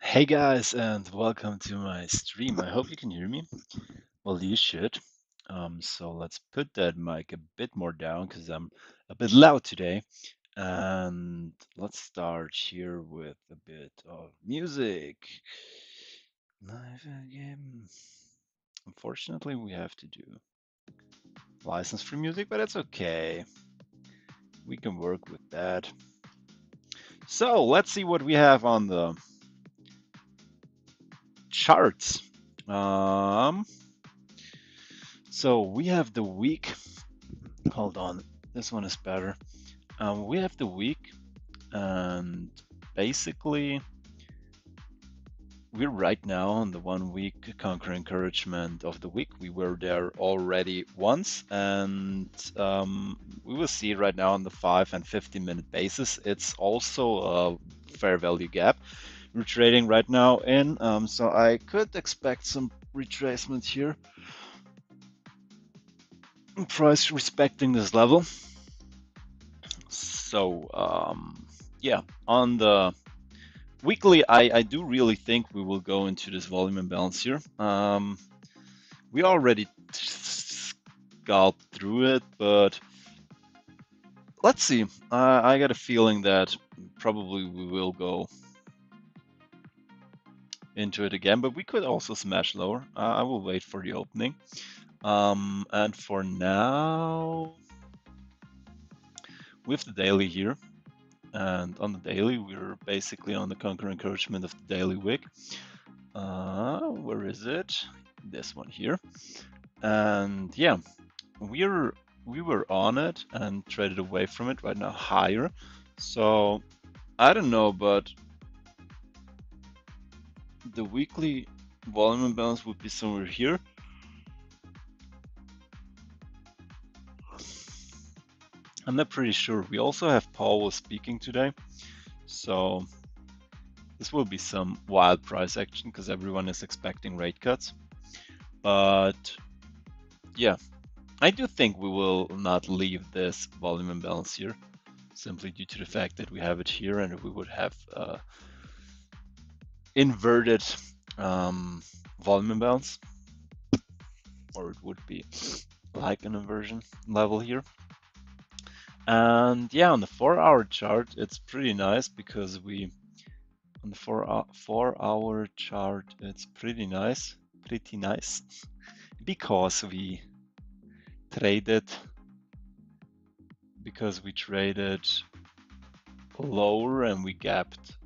Hey guys, and welcome to my stream. I hope you can hear me. Well, you should. So let's put that mic a bit more down because I'm a bit loud today. And let's start here with a bit of music. Live game. Unfortunately, we have to do license-free music, but it's okay. We can work with that. So let's see what we have on the charts. So we have the week. Hold on, this one is better. We have the week, and basically, we're right now on the 1 week conquer encouragement of the week. We were there already once, and we will see right now on the 5 and 15-minute basis. It's also a fair value gap. We're trading right now in, so I could expect some retracement here. Price respecting this level. So yeah, on the weekly, I do really think we will go into this volume imbalance here. We already scalped through it, but let's see. I got a feeling that probably we will go into it again, but we could also smash lower. I will wait for the opening. And for now, with the daily here, and on the daily, we're basically on the conquer encouragement of the daily wick. Where is it? This one here. And yeah, we were on it and traded away from it right now higher. So I don't know, but the weekly volume imbalance would be somewhere here. I'm not pretty sure. We also have Powell speaking today, so this will be some wild price action because everyone is expecting rate cuts. But yeah, I do think we will not leave this volume imbalance here, simply due to the fact that we have it here, and we would have inverted volume imbalance, or it would be like an inversion level here. And yeah, on the 4-hour chart, it's pretty nice because we, on the 4-hour chart, it's pretty nice because we traded lower and we gapped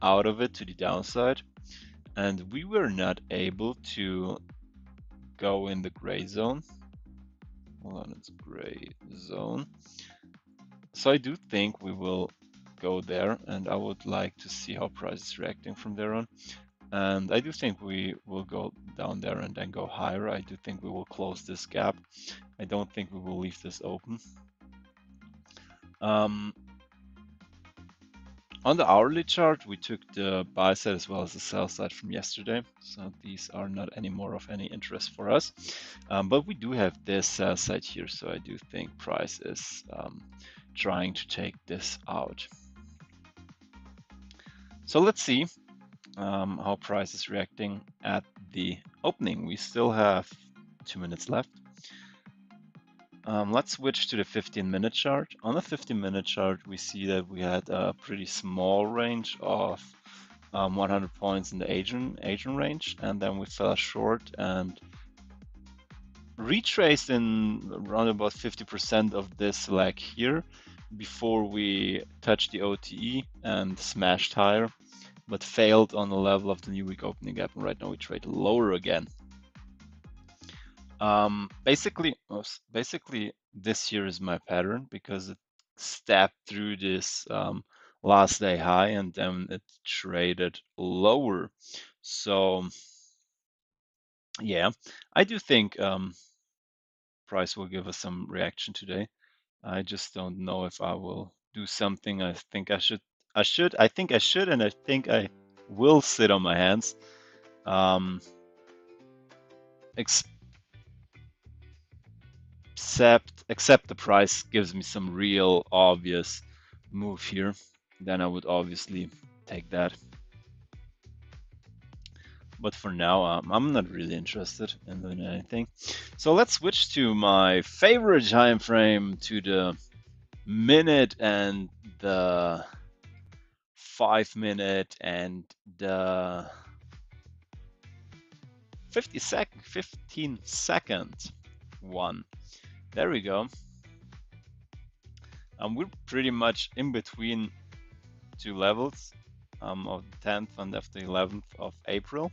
out of it to the downside, and we were not able to go in the gray zone. Hold on, it's gray zone. So I do think we will go there, and I would like to see how price is reacting from there on. And I do think we will go down there and then go higher. I do think we will close this gap. I don't think we will leave this open. On the hourly chart, we took the buy side as well as the sell side from yesterday. So these are not anymore of any interest for us. But we do have this sell side here. So I do think price is trying to take this out. So let's see how price is reacting at the opening. We still have 2 minutes left. Let's switch to the 15-minute chart. On the 15-minute chart, we see that we had a pretty small range of 100 points in the Asian range, and then we fell short and retraced in around about 50% of this leg here before we touched the OTE and smashed higher, but failed on the level of the new week opening gap. And right now we trade lower again. Basically, this here is my pattern because it stepped through this last day high and then it traded lower. So yeah, I do think price will give us some reaction today. I just don't know if I will do something. I think I should, and I think I will sit on my hands. Except the price gives me some real obvious move here, then I would obviously take that. But for now, I'm not really interested in doing anything. So let's switch to my favorite time frame, to the minute and the 5 minute and the 15 second one. There we go. We're pretty much in between two levels of the 10th and of the 11th of April.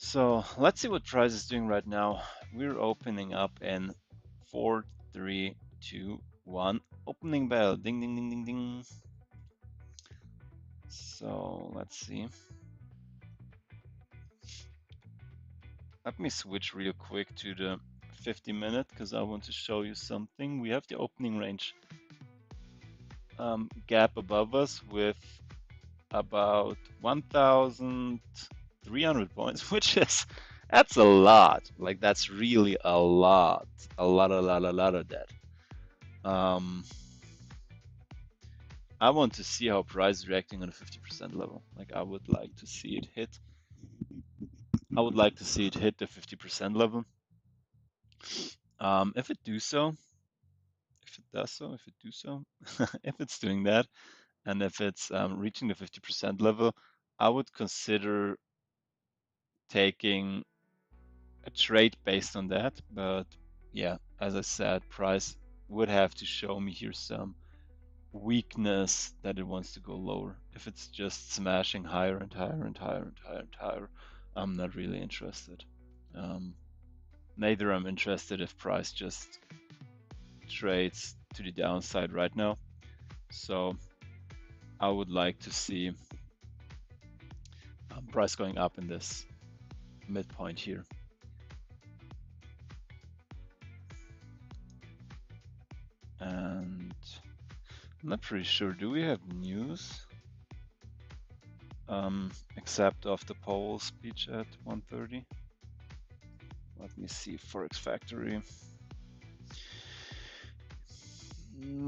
So let's see what price is doing right now. We're opening up in 4, 3, 2, 1. Opening bell. Ding, ding, ding, ding, ding. So let's see. Let me switch real quick to the 50-minute because I want to show you something. We have the opening range gap above us with about 1,300 points, which is, that's a lot. Like, that's really a lot. A lot of that. I want to see how price is reacting on a 50% level. Like, I would like to see it hit. I would like to see it hit the 50% level. If it do so, if it does so, if it do so, if it's doing that, and if it's reaching the 50% level, I would consider taking a trade based on that. But yeah, as I said, price would have to show me here some weakness that it wants to go lower. If it's just smashing higher and higher and higher and higher and higher, I'm not really interested. Neither I'm interested if price just trades to the downside right now. So I would like to see price going up in this midpoint here. And I'm not pretty sure, do we have news? Except of the Powell speech at 1:30. Let me see, Forex Factory.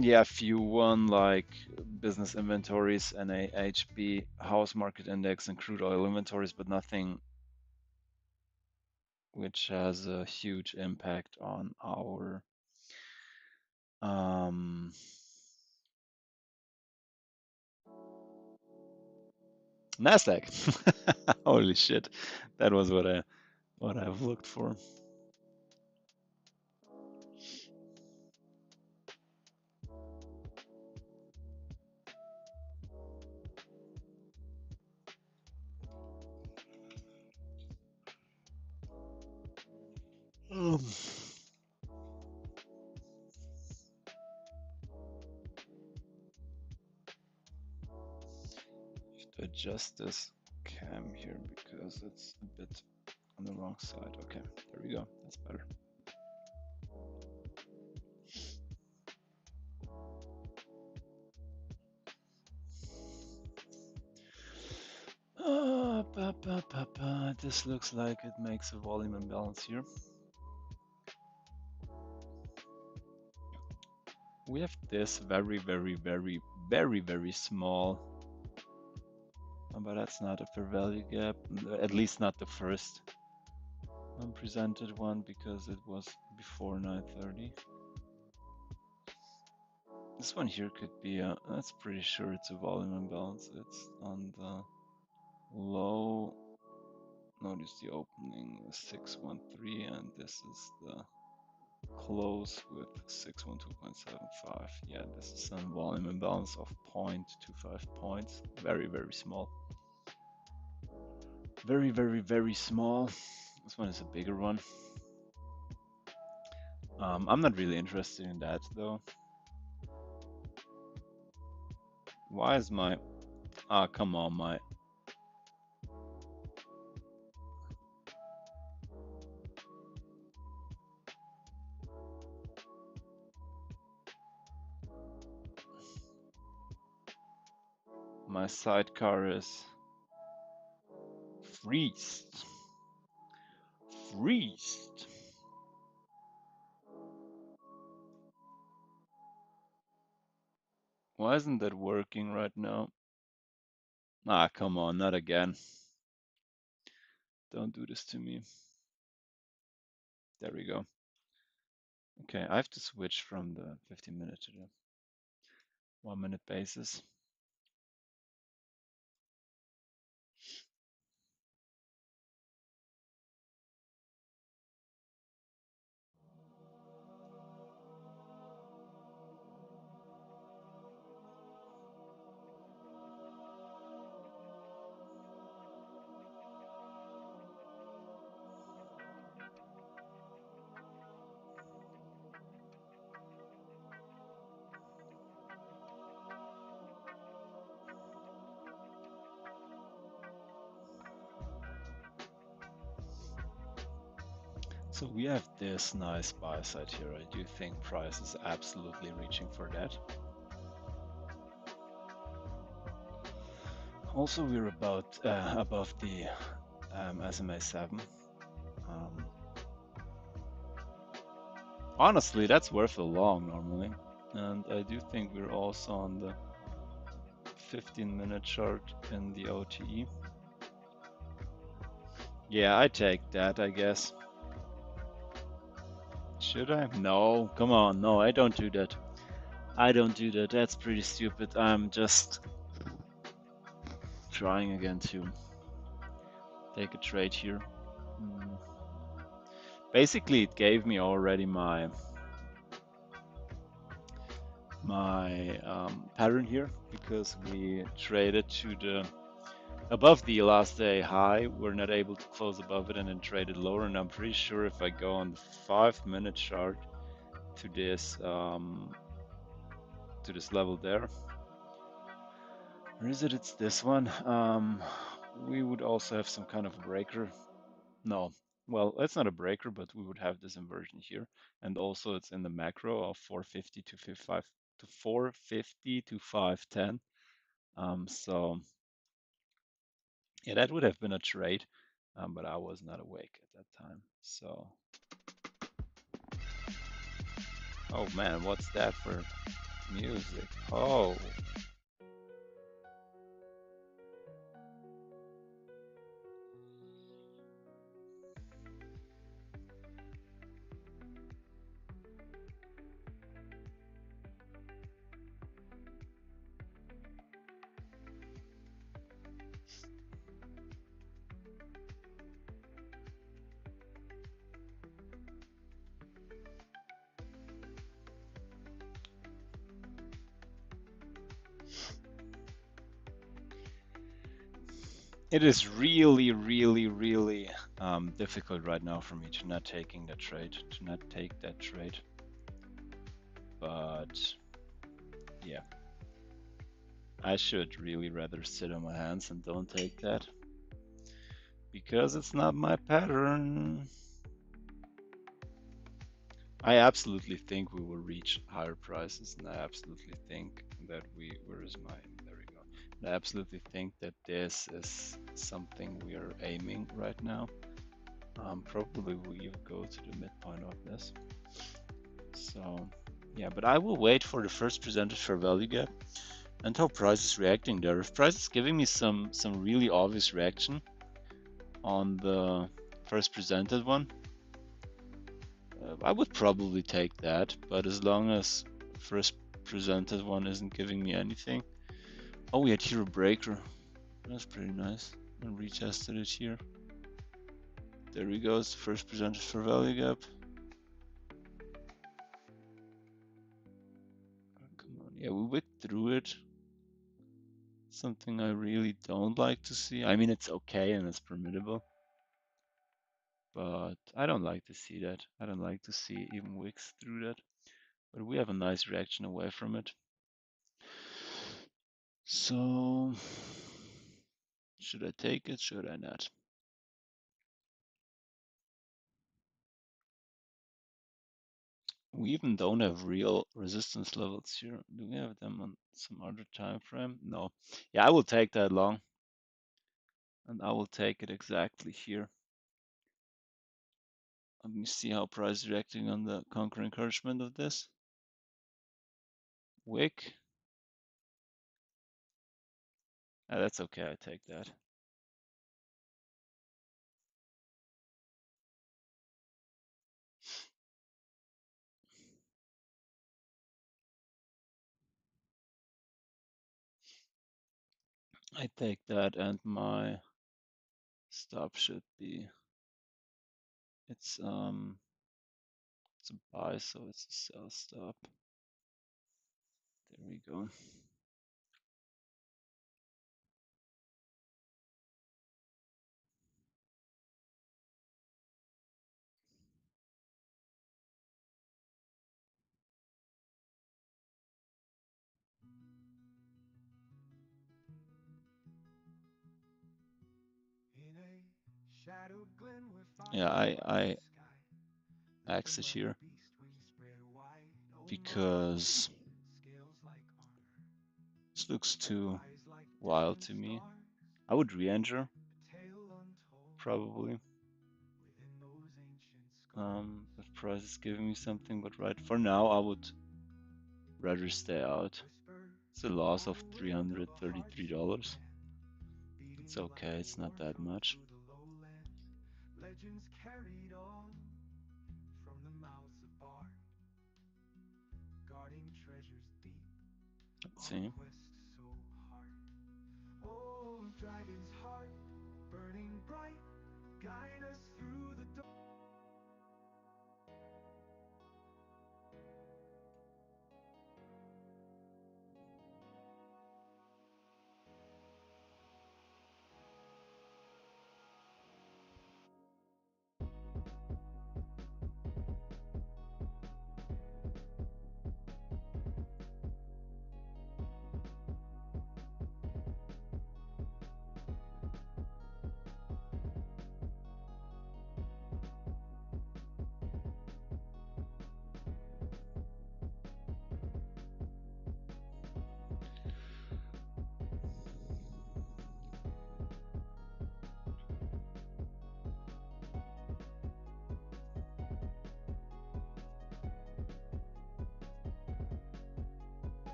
Yeah, few one like business inventories, NAHB, house market index, and crude oil inventories, but nothing which has a huge impact on our Nasdaq. Holy shit, that was what I've looked for. To adjust this cam here because it's a bit on the wrong side. Okay, there we go. That's better. This looks like it makes a volume imbalance here. We have this very small, but that's not a fair value gap, at least not the first presented one because it was before 9:30. This one here could be that's pretty sure it's a volume imbalance. It's on the low. Notice the opening is 613 and this is the close with 612.75. Yeah, this is some volume imbalance of 0.25 points. Very small. Very small. This one is a bigger one. I'm not really interested in that though. Why is my come on, my sidecar is freezed. Why isn't that working right now? Come on, not again. Don't do this to me. There we go. Okay, I have to switch from the 15-minute to the 1-minute basis. So we have this nice buy side here. I do think price is absolutely reaching for that. Also, we're about above the SMA 7. Honestly, that's worth a long normally. And I do think we're also on the 15-minute chart in the OTE. Yeah, I take that, I guess. Should I? No, come on. No, I don't do that. I don't do that. That's pretty stupid. I'm just trying again to take a trade here. Basically, it gave me already my pattern here because we traded to the above the last day high. We're not able to close above it and then traded lower. And I'm pretty sure if I go on the 5-minute chart to this level there, or is it? It's this one. We would also have some kind of breaker. No, well, it's not a breaker, but we would have this inversion here, and also it's in the macro of 450 to 55 to 450 to 510. So yeah, that would have been a trade, but I was not awake at that time. So, oh man, what's that for music? Oh, it is really, really, really difficult right now for me to not taking that trade, to not take that trade. But yeah, I should really rather sit on my hands and don't take that because it's not my pattern. I absolutely think we will reach higher prices, and I absolutely think that where is my, there we go. And I absolutely think that this is something we are aiming right now. Probably we'll go to the midpoint of this. So yeah, but I will wait for the first presented fair value gap and how price is reacting there. If price is giving me some really obvious reaction on the first presented one, I would probably take that, but as long as first presented one isn't giving me anything. Oh, we had here a breaker. That's pretty nice. And retested it here. There we go. It's the first presented fair value gap. Come on. Yeah, we wicked through it. Something I really don't like to see. I mean, it's okay and it's permittable, but I don't like to see that. I don't like to see even wicks through that. But we have a nice reaction away from it. So, should I take it? Should I not? We even don't have real resistance levels here. Do we have them on some other time frame? No. Yeah, I will take that long. And I will take it exactly here. Let me see how price is reacting on the conquer encouragement of this. Wick. That's okay, I take that. I take that, and my stop should be, it's a buy, so it's a sell stop. There we go. Yeah, I exit here because this looks too wild to me. I would re-enter probably. If price is giving me something, but right for now I would rather stay out. It's a loss of $333. It's okay, it's not that much. Let's see.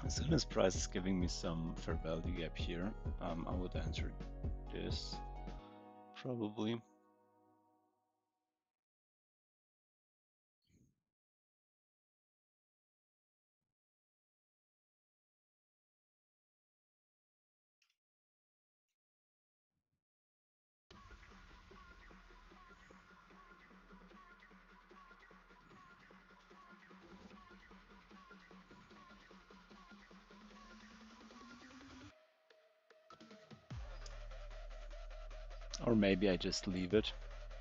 As soon as price is giving me some fair value gap here, I would enter this probably. Or maybe I just leave it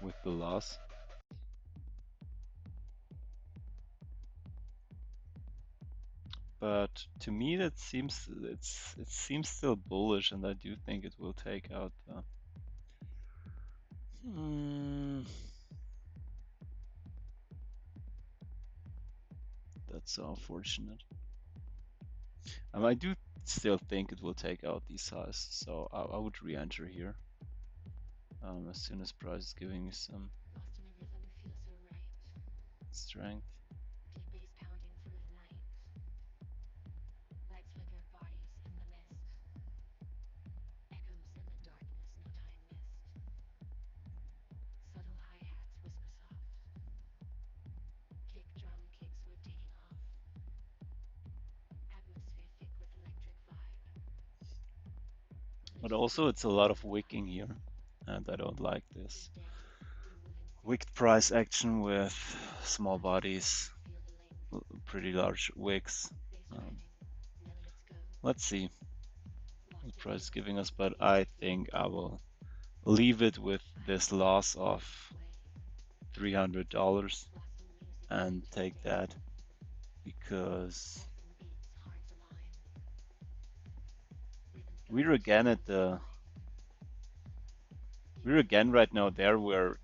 with the loss. But to me that seems it seems still bullish, and I do think it will take out the that's so unfortunate. I do still think it will take out these highs, so I would re-enter here as soon as price is giving me some strength. But also it's a lot of wicking here, and I don't like this. Wicked price action with small bodies, pretty large wicks. Let's see what price is giving us, but I think I will leave it with this loss of $300 and take that, because we're again at the we're again right now there where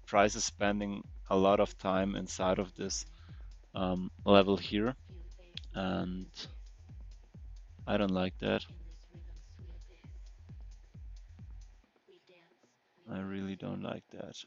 price is spending a lot of time inside of this level here, and I don't like that. I really don't like that.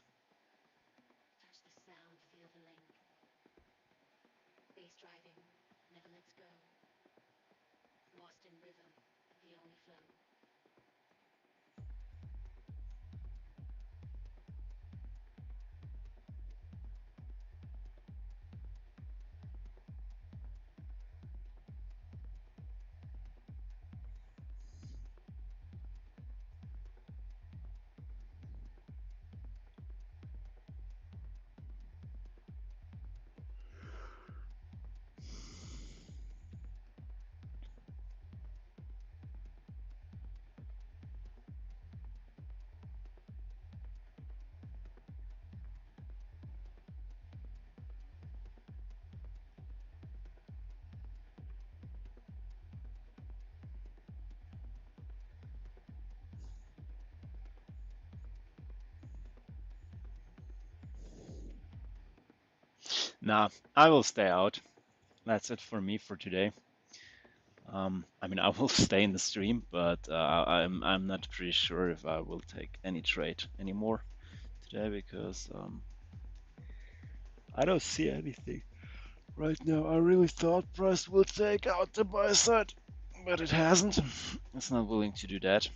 Nah, I will stay out. That's it for me for today. I mean, I will stay in the stream, but I'm not pretty sure if I will take any trade anymore today because I don't see anything right now. I really thought price will take out the buy side, but it hasn't. It's not willing to do that.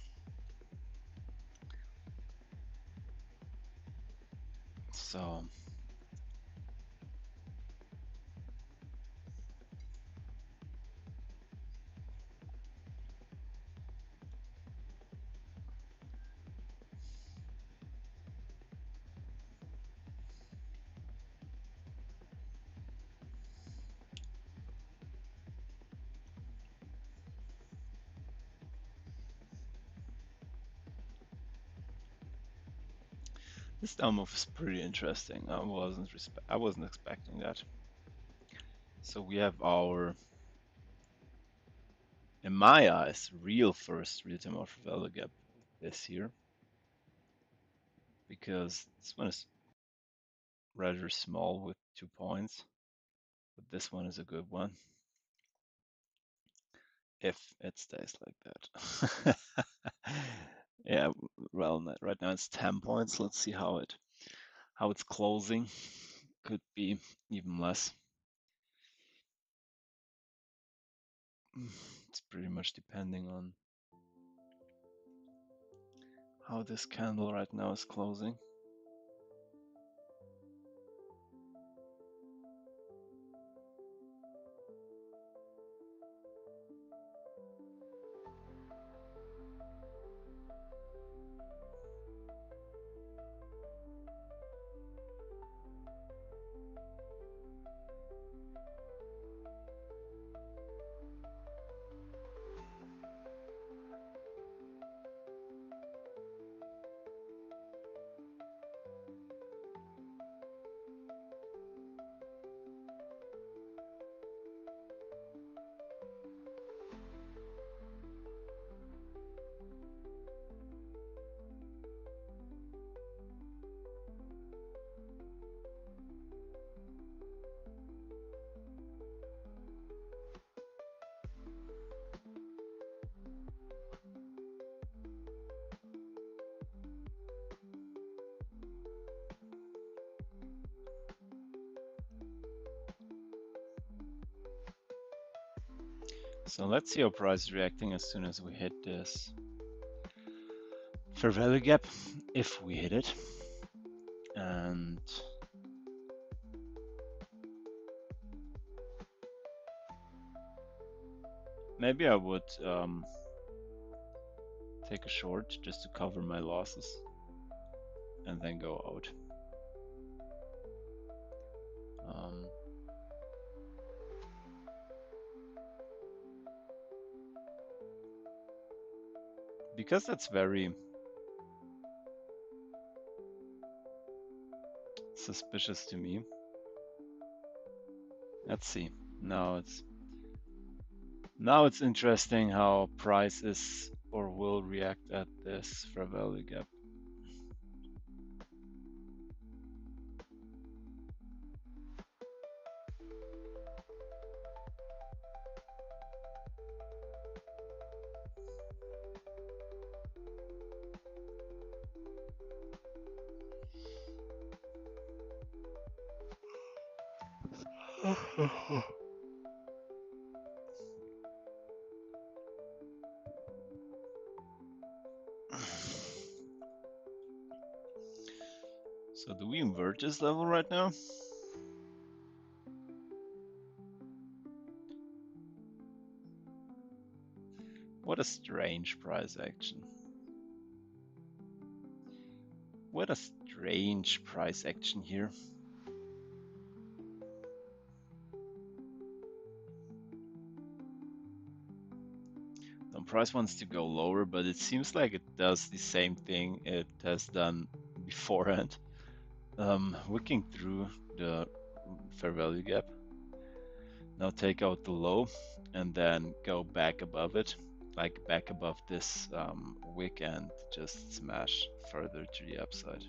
So this down move is pretty interesting. I wasn't expecting that. So we have our, in my eyes, real first real-time offer value gap this year, because this one is rather small with 2 points, but this one is a good one if it stays like that. Yeah, well, right now it's 10 points. Let's see how it's closing. Could be even less. It's pretty much depending on how this candle right now is closing. So let's see how price is reacting as soon as we hit this fair value gap, if we hit it. And maybe I would take a short just to cover my losses and then go out. Because that's very suspicious to me. Let's see. Now it's interesting how price is or will react at this fair value gap. So do we invert this level right now? What a strange price action. What a strange price action here. The price wants to go lower, but it seems like it does the same thing it has done beforehand. Looking through the fair value gap. Now take out the low and then go back above it, like back above this wick and just smash further to the upside.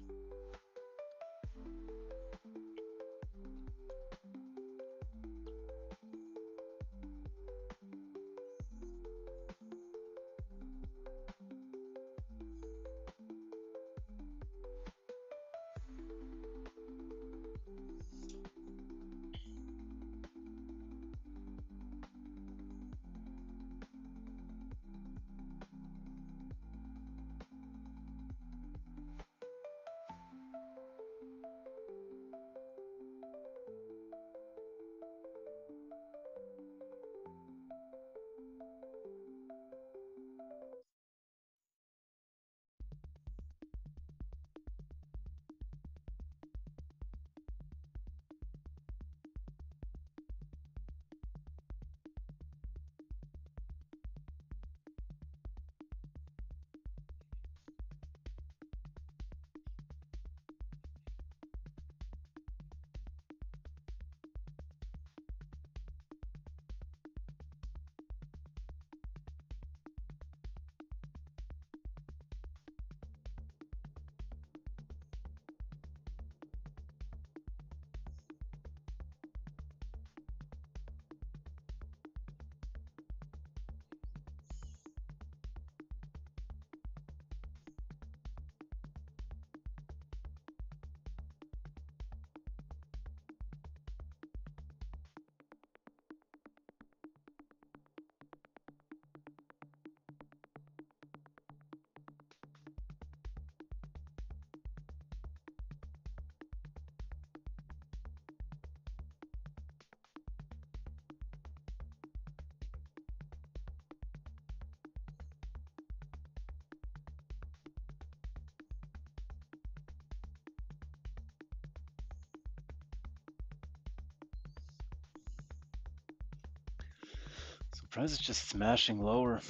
price is just smashing lower.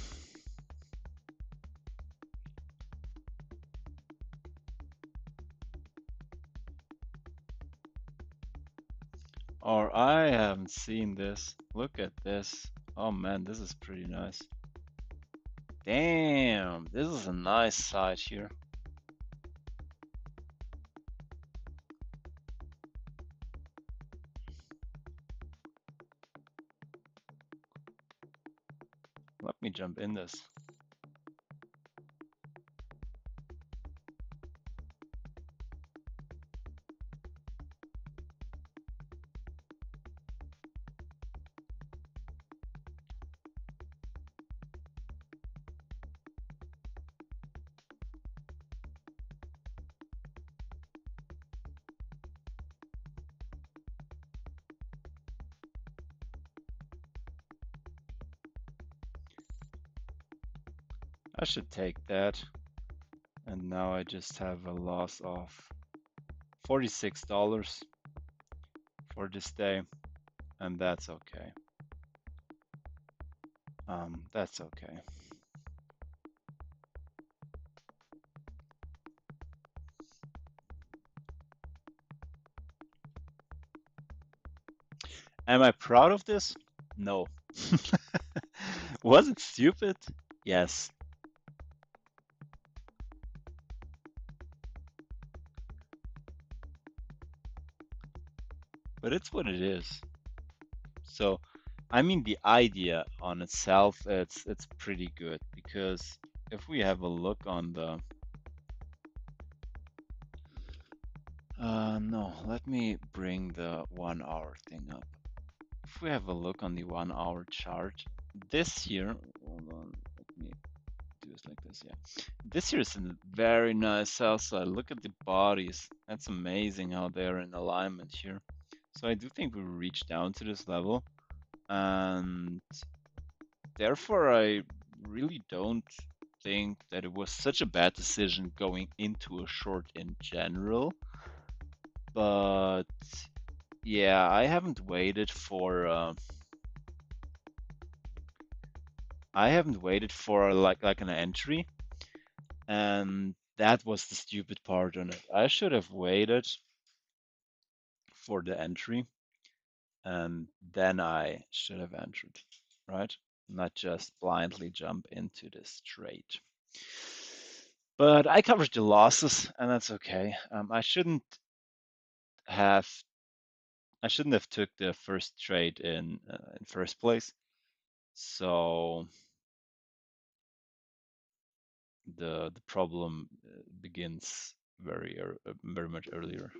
Or I haven't seen this. Look at this. Oh man, this is pretty nice. Damn, this is a nice side here. Let me jump in this. I should take that. And now I just have a loss of $46 for this day. And that's okay. That's okay. Am I proud of this? No. Was it stupid? Yes. But it's what it is. So, I mean, the idea on itself, it's pretty good because if we have a look on the no, let me bring the 1 hour thing up. If we have a look on the 1 hour chart, this here, hold on, let me do this like this, yeah. This here is a very nice sell side. Look at the bodies. That's amazing how they're in alignment here. So I do think we reach down to this level, and therefore I really don't think that it was such a bad decision going into a short in general. But yeah, I haven't waited for like an entry, and that was the stupid part on it. I should have waited for the entry, and then I should have entered, right? Not just blindly jump into this trade. But I covered the losses, and that's okay. Have I shouldn't have took the first trade in first place. So the problem begins very much earlier.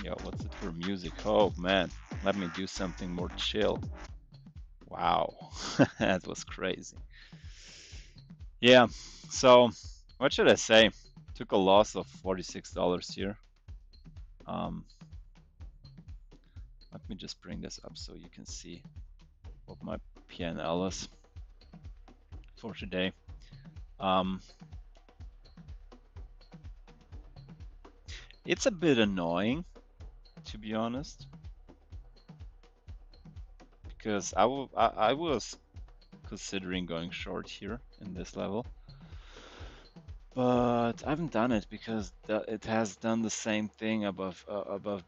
Yeah, what's it for music? Oh man, let me do something more chill. Wow, that was crazy. Yeah, so what should I say? Took a loss of $46 here. Um, Let me just bring this up so you can see what my PNL is for today. Um, it's a bit annoying, to be honest, because I was considering going short here in this level, but I haven't done it because it has done the same thing above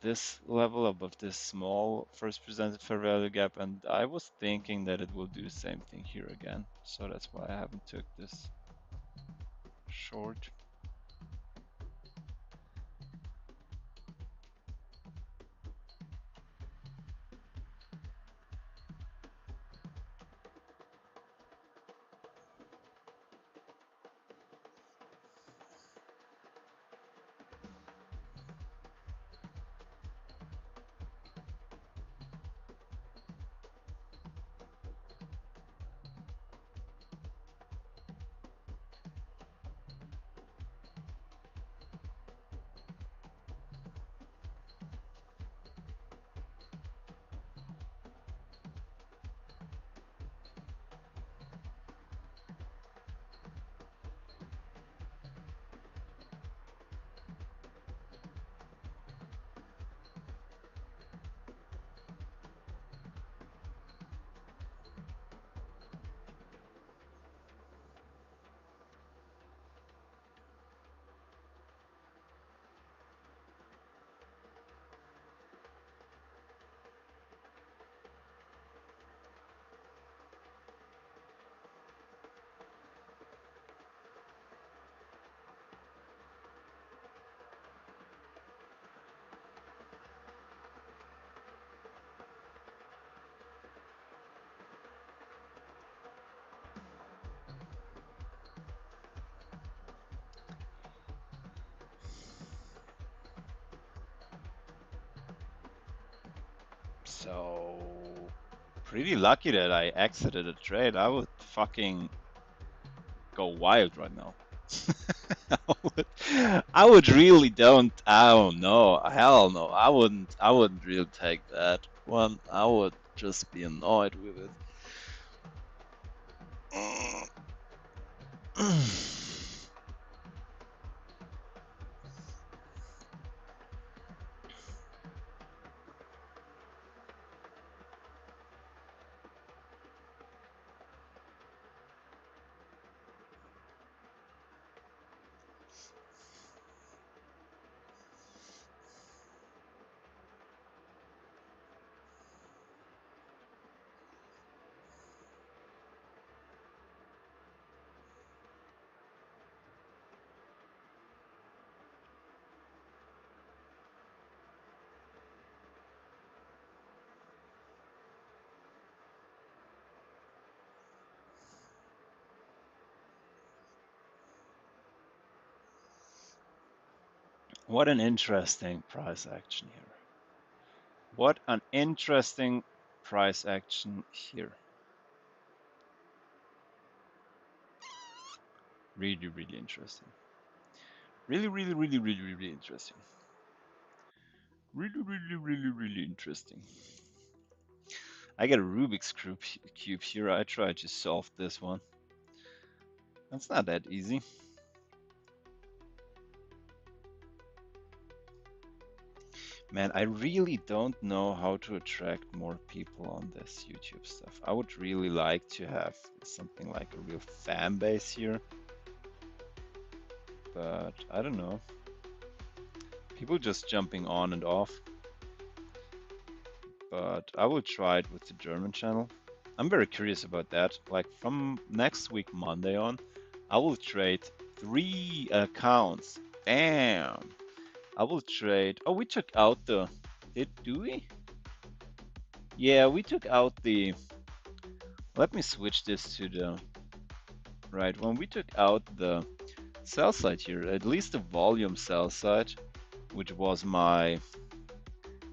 this level, above this small first presented fair value gap, and I was thinking that it will do the same thing here again. So that's why I haven't took this short. So pretty lucky that I exited a trade. I would fucking go wild right now. I would really I don't know. Hell no. I wouldn't really take that one. I would just be annoyed with it. What an interesting price action here. What an interesting price action here. Really, really interesting. Really, really, really, really, really interesting. Really, really, really, really interesting. I got a Rubik's cube here. I tried to solve this one. That's not that easy. Man, I really don't know how to attract more people on this YouTube stuff. I would really like to have something like a real fan base here. But I don't know. People just jumping on and off. But I will try it with the German channel. I'm very curious about that. Like from next week, Monday on, I will trade 3 accounts. Damn. I will trade. Oh, we took out the. Do we? Yeah, we took out the. Let me switch this to the. Right, when we took out the sell side here, at least the volume sell side, which was my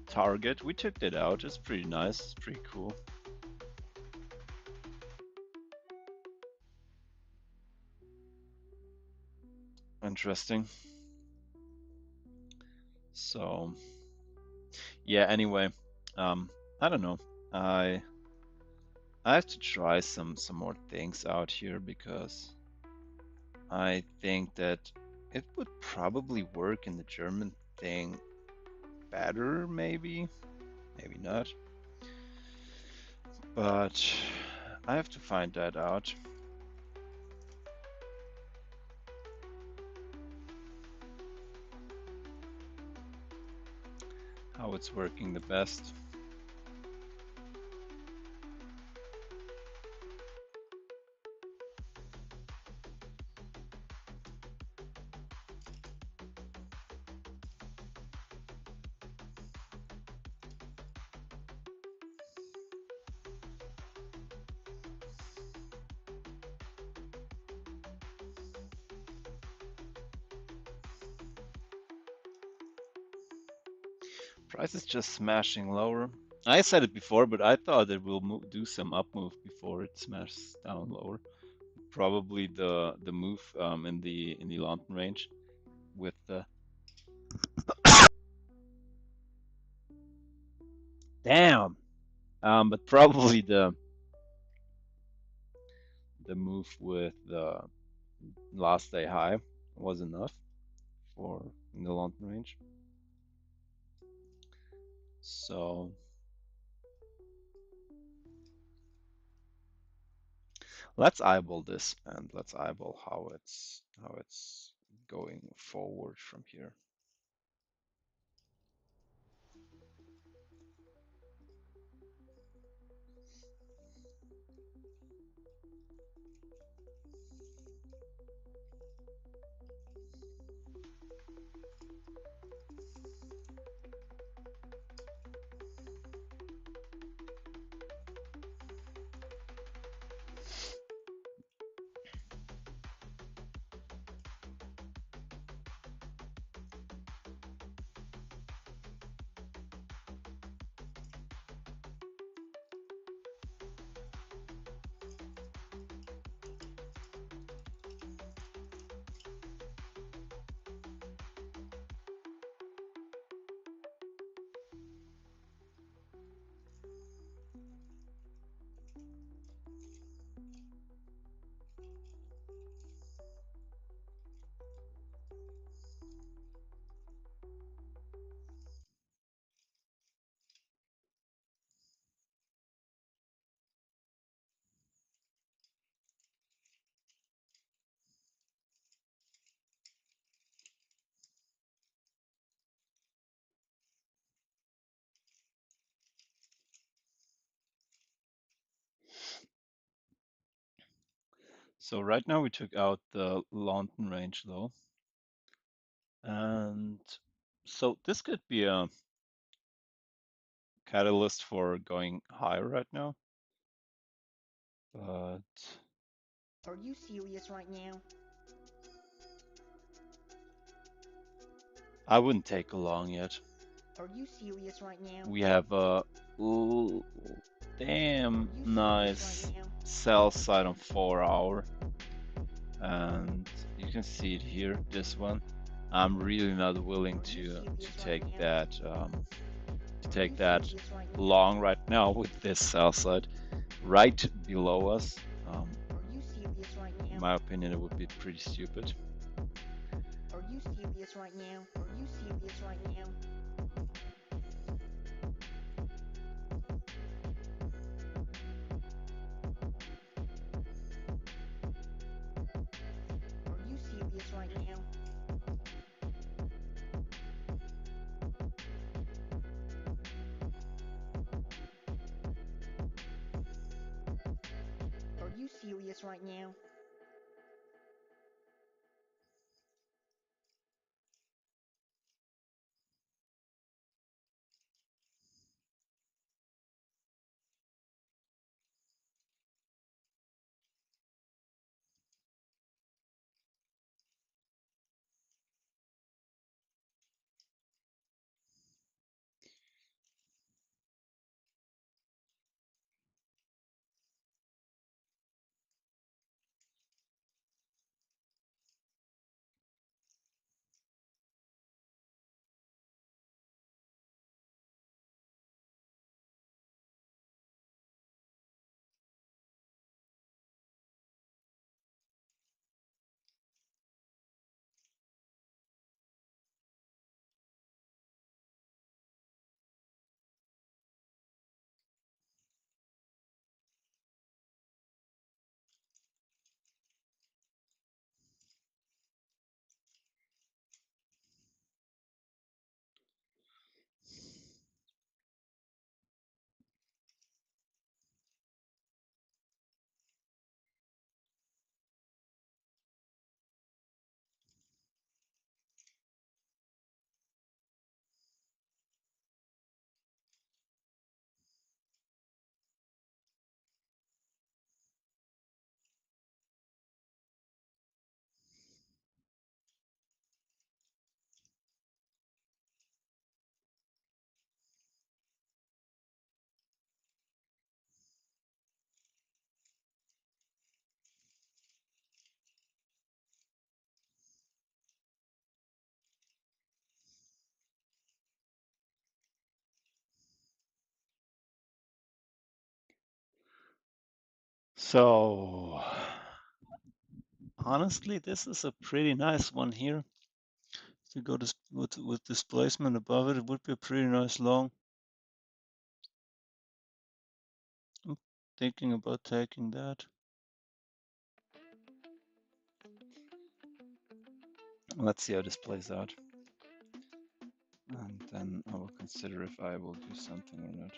target, we took that out. It's pretty nice. It's pretty cool. Interesting. So, yeah, anyway, I don't know. I I have to try some more things out here because I think that it would probably work in the German thing better, maybe not, but I have to find that out. How it's working the best. Price is just smashing lower. I said it before, but I thought it will do some up move before it smashes down lower. Probably the move in the London range with the damn. But probably the move with the last day high was enough for in the London range. So let's eyeball this and let's eyeball how it's going forward from here. So right now we took out the London range low, and so this could be a catalyst for going higher right now, but Are you serious right now? I wouldn't take a long yet. Are you serious right now? We have a Are damn you serious right nice now? sell side on 4 hour, and you can see it here, this one. I'm really not willing Are you to serious right take now? that Are you serious right now? long right now with this sell side right below us. Are you serious right In now? my opinion, it would be pretty stupid. Are you serious right now? Are you serious right now? Are you serious right now? Are you serious right now? So honestly, this is a pretty nice one here. If you go with displacement above it, it would be a pretty nice long. I'm thinking about taking that. Let's see how this plays out. And then I will consider if I will do something or not.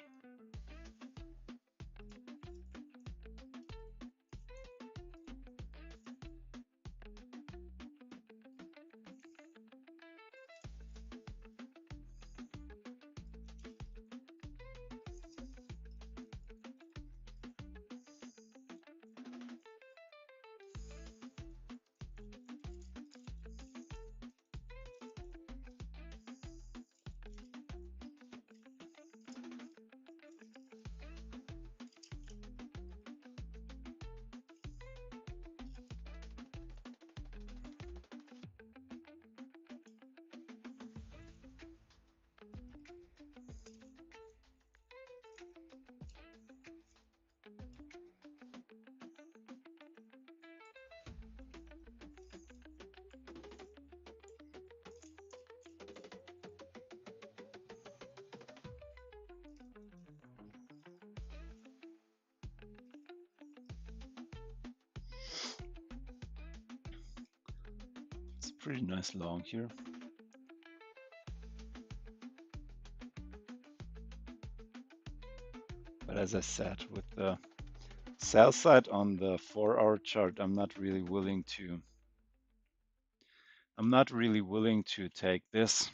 It's a pretty nice long here. But as I said, with the Sell side on the 4-hour chart, I'm not really willing to take this.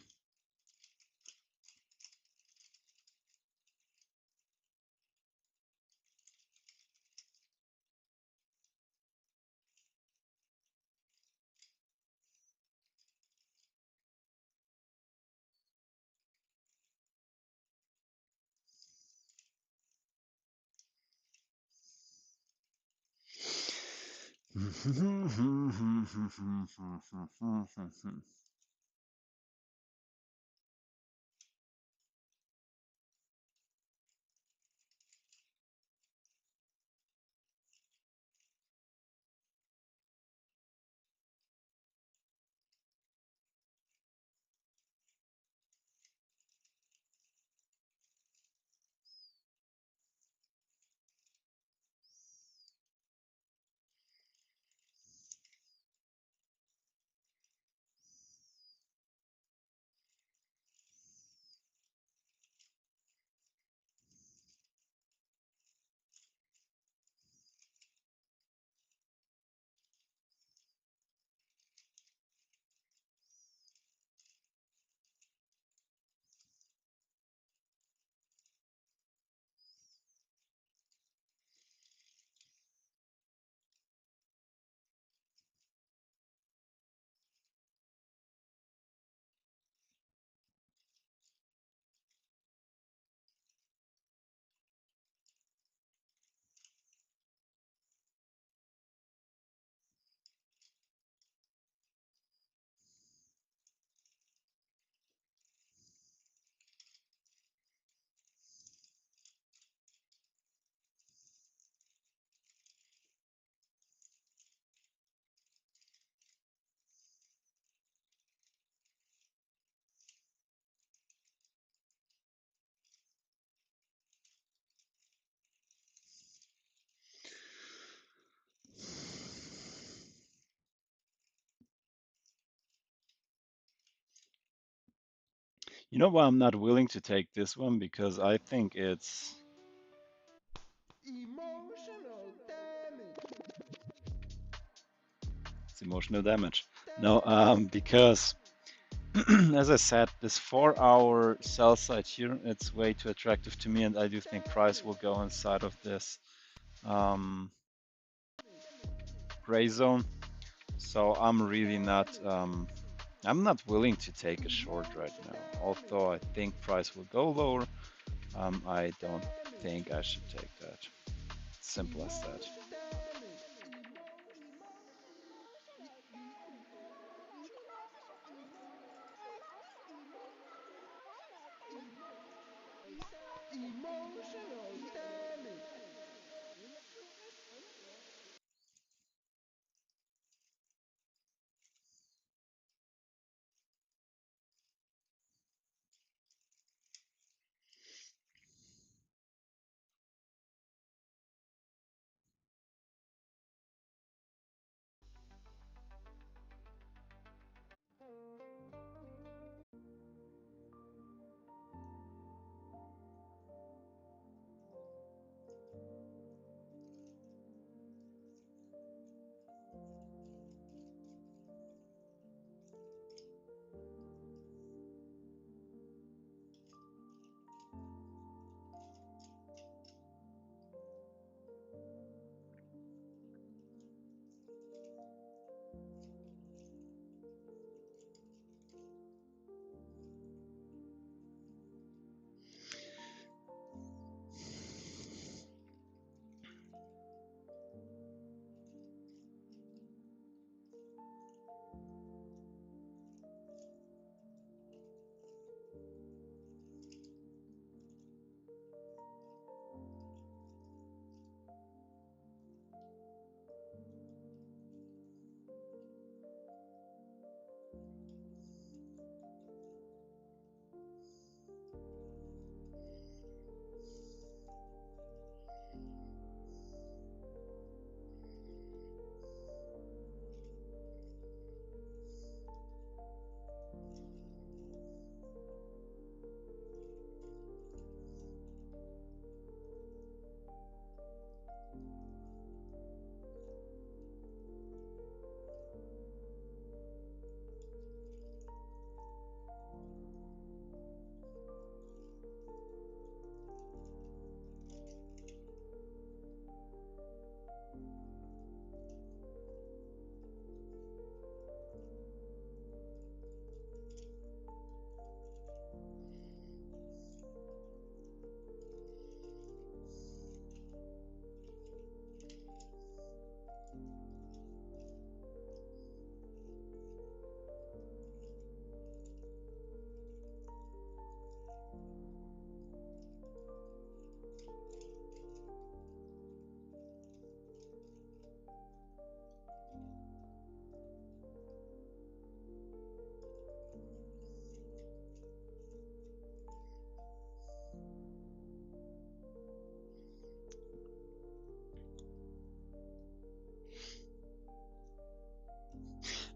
You know why I'm not willing to take this one? Because I think it's Emotional damage. emotional damage. No, because as I said, this 4-hour sell side here, it's way too attractive to me, and I do think price will go inside of this um, gray zone. So I'm not willing to take a short right now. Although I think price will go lower, I don't think I should take that. Simple as that. Emotional damage.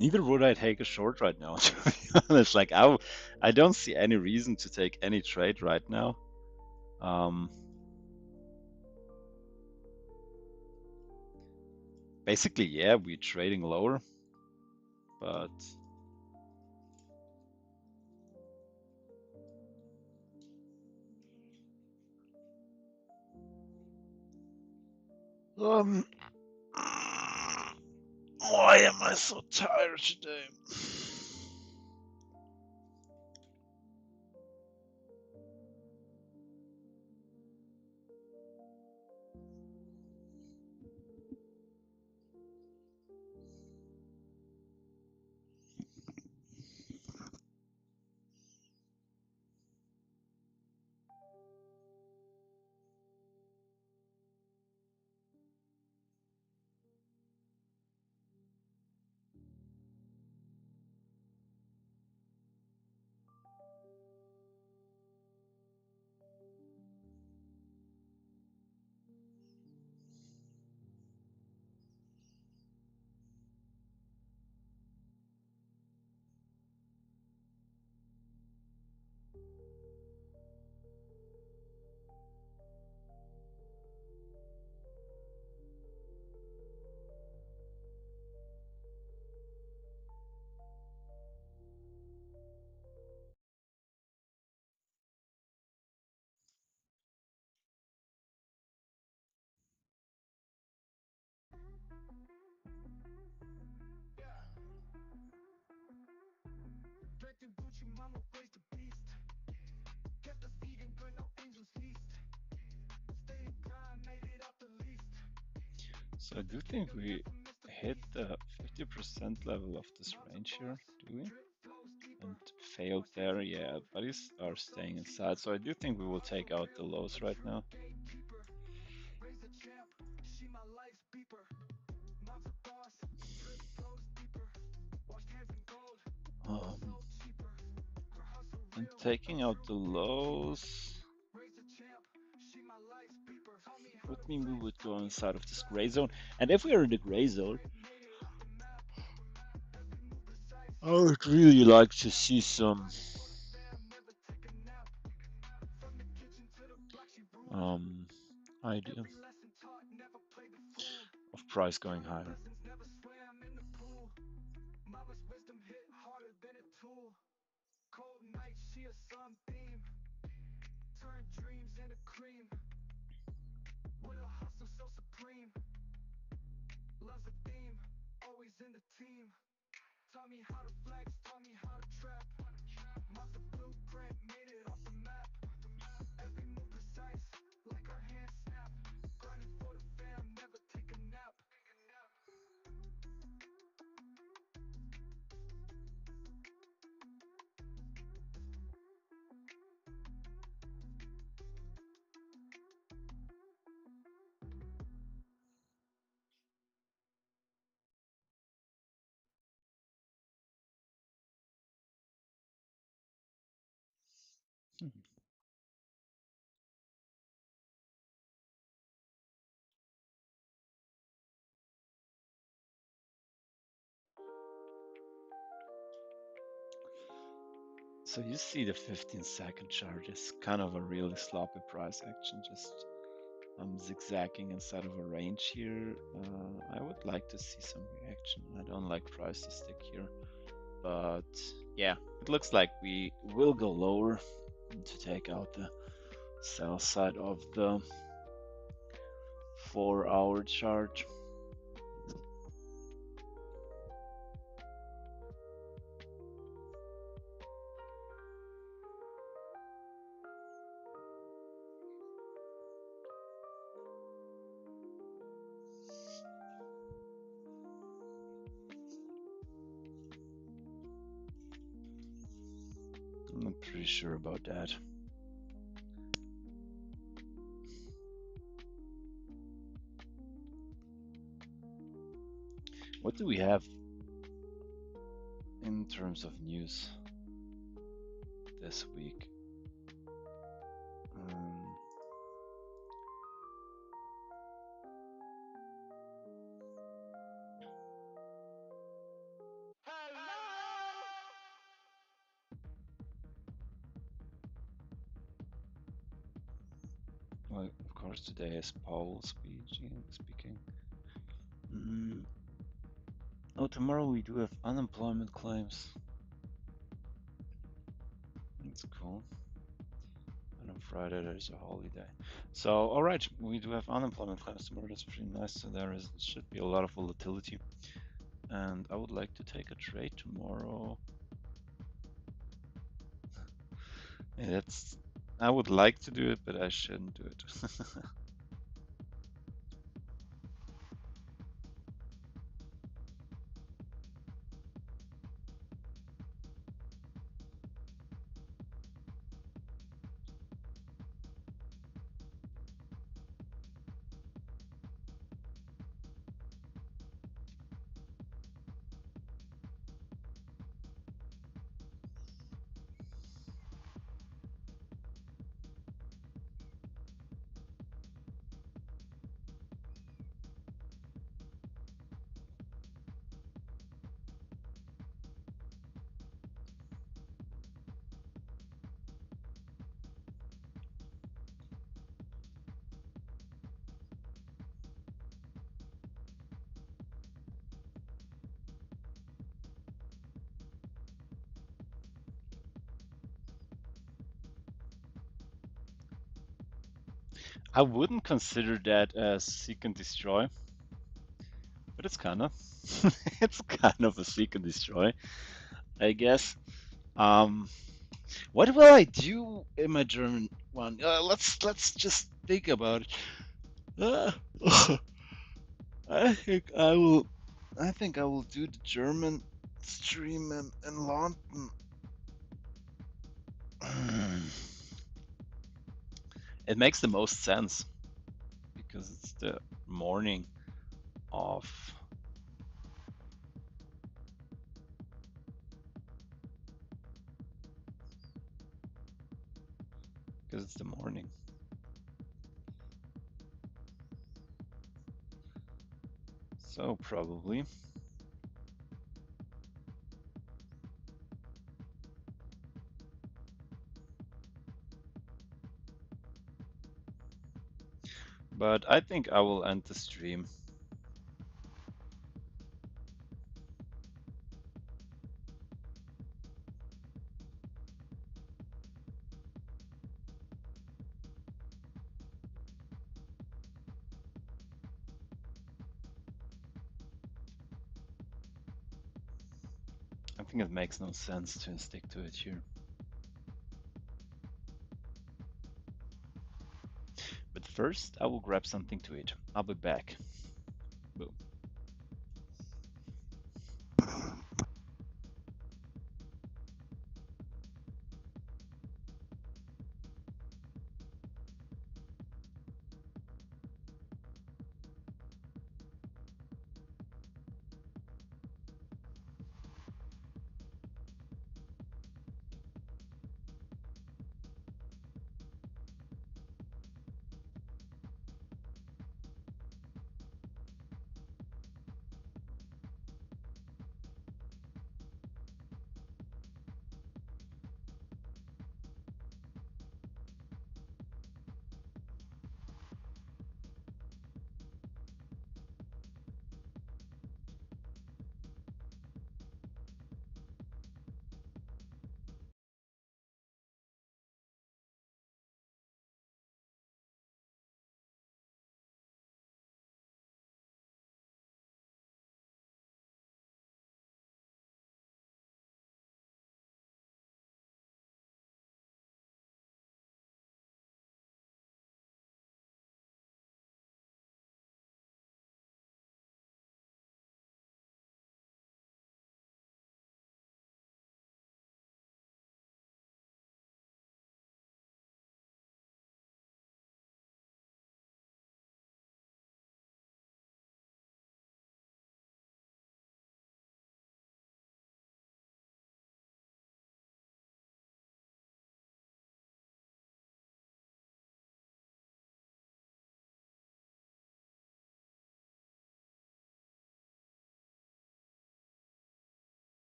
Neither would I take a short right now, to be honest. Like I don't see any reason to take any trade right now. Basically, yeah, we're trading lower, but um, why am I so tired today? So I do think we hit the 50% level of this range here, do we? And failed there, yeah, buddies are staying inside. So I do think we will take out the lows right now. And taking out the lows would mean we would go inside of this gray zone. And if we are in the gray zone, I would really like to see some idea of price going higher. So you see the 15-second chart is kind of a really sloppy price action, just zigzagging inside of a range here. I would like to see some reaction. I don't like price to stick here, but yeah, it looks like we will go lower to take out the sell side of the 4-hour chart. I'm not pretty sure about that. What do we have in terms of news this week? of course, today is Powell speaking. Oh, tomorrow we do have unemployment claims. That's cool. And on Friday there's a holiday. So, all right, we do have unemployment claims tomorrow. That's pretty nice. So there should be a lot of volatility. And I would like to take a trade tomorrow. Yeah, I would like to do it, but I shouldn't do it. I wouldn't consider that as seek and destroy, but it's kind of it's kind of a seek and destroy, I guess. Um, what will I do in my German one? Let's just think about it. Uh, I think I will. I think I will do the German stream in London. It makes the most sense because it's the morning of because it's the morning. So probably. But I think I will end the stream. I think it makes no sense to stick to it here. But first, I will grab something to eat. I'll be back. Boom.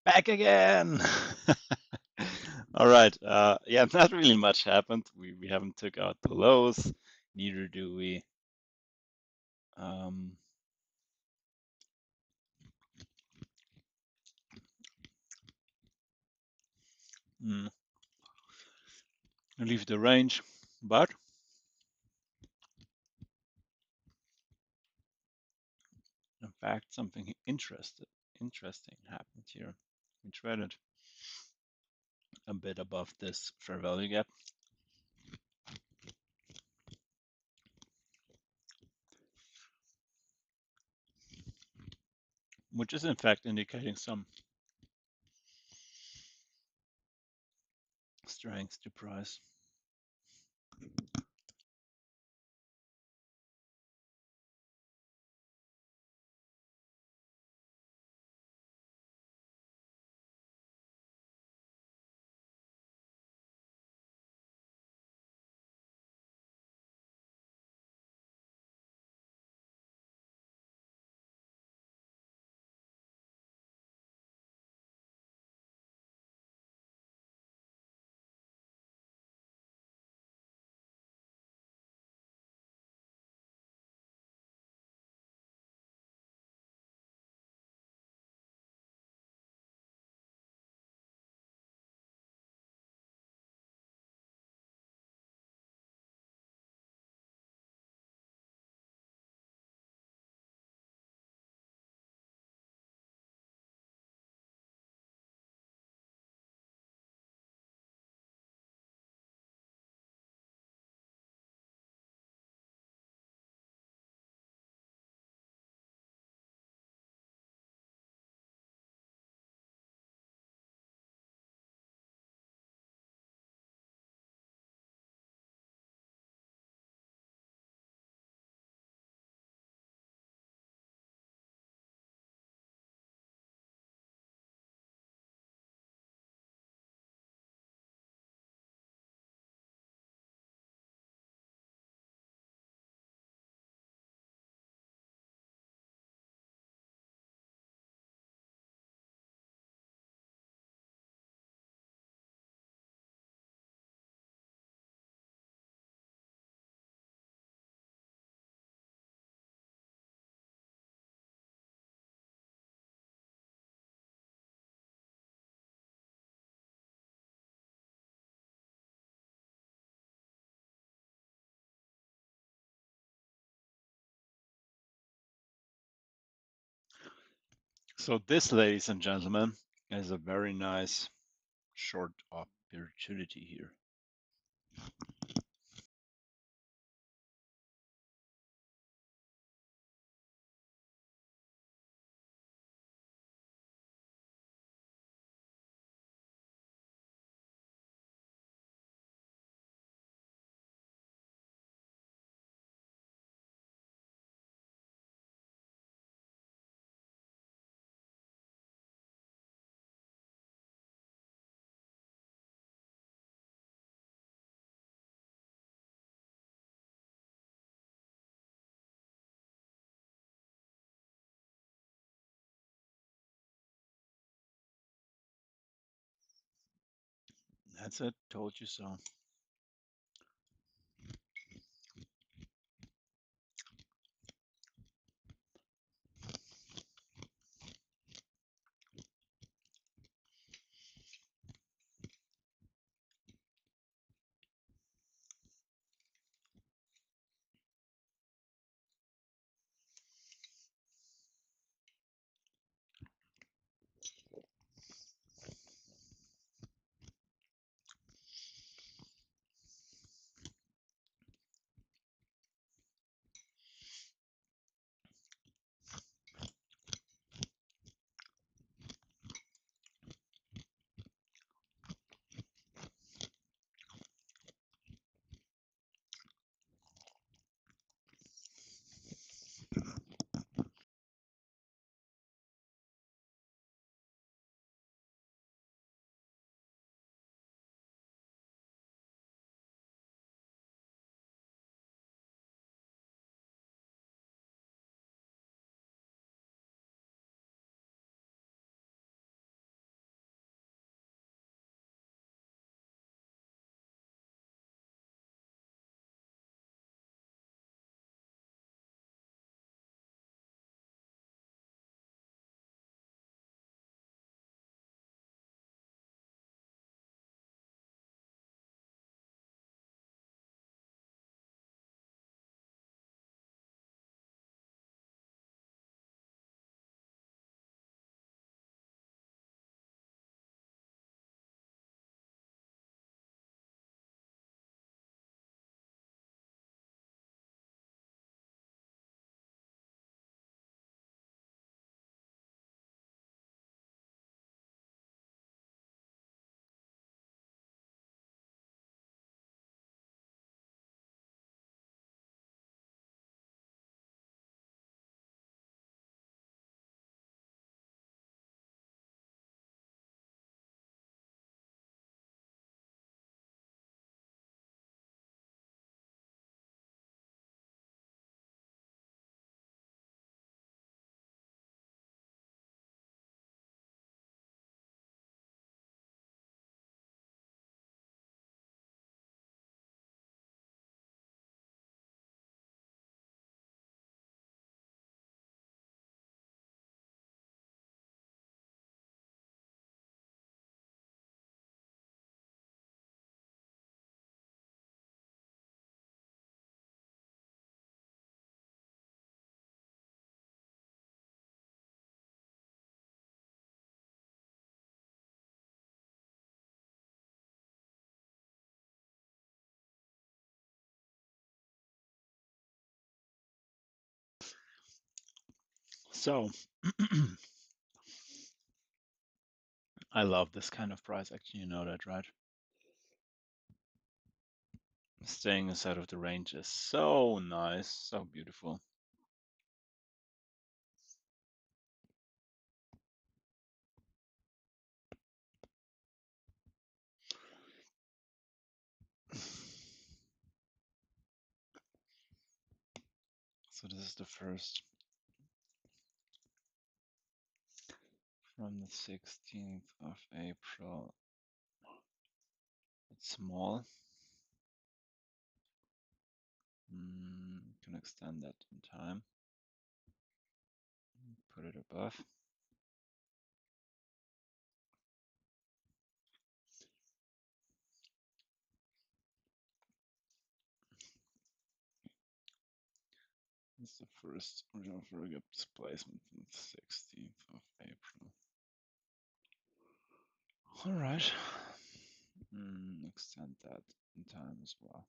Back again. All right. Yeah, not really much happened. We haven't took out the lows. Neither do we. Um, mm, leave the range, but in fact, something interesting happened here. We traded a bit above this fair value gap, which is in fact indicating some strength to price. So this, ladies and gentlemen, is a very nice short opportunity here. That's it. Told you so. So I love this kind of price action, you know that, right? Staying inside of the range is so nice, so beautiful. So this is the first from the 16th of April. It's small. Can extend that in time. Put it above. It's the first original very displacement from the 16th of April. All right. Extend that in time as well.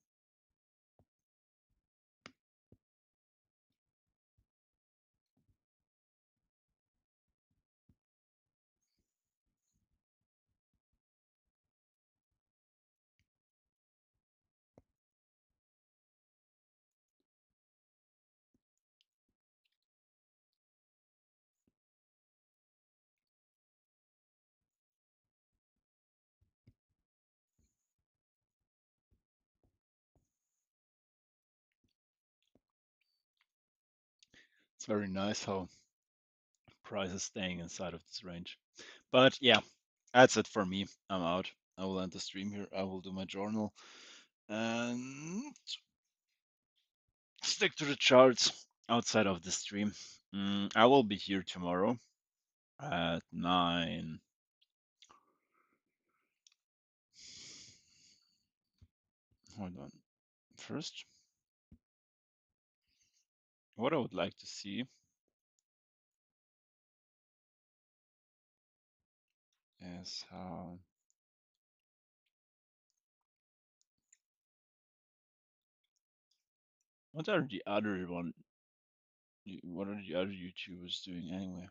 It's very nice how price is staying inside of this range. But yeah, that's it for me. I'm out. I will end the stream here. I will do my journal and stick to the charts outside of the stream. I will be here tomorrow at 9. Hold on. First, what I would like to see is how what are the other one what are the other YouTubers doing anyway?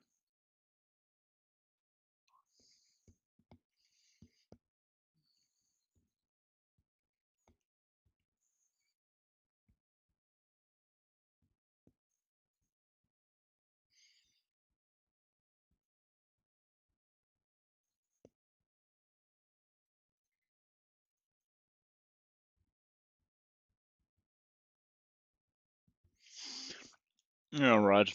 All right.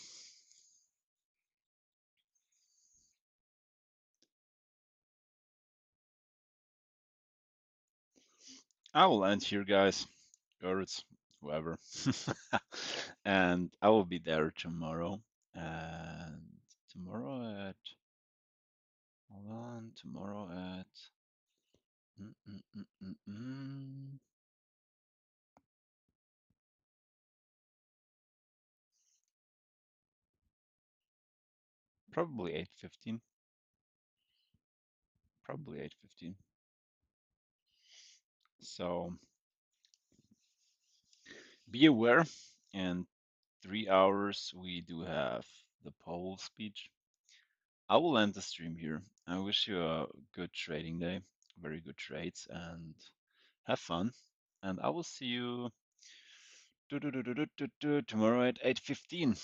I will end here, guys. Or it's whoever. And I will be there tomorrow. And tomorrow at hold on, tomorrow at mm, mm, mm, mm, mm, probably 8:15. Probably 8:15. So be aware. In 3 hours we do have the Powell speech. I will end the stream here. I wish you a good trading day, very good trades, and have fun. And I will see you tomorrow at 8:15.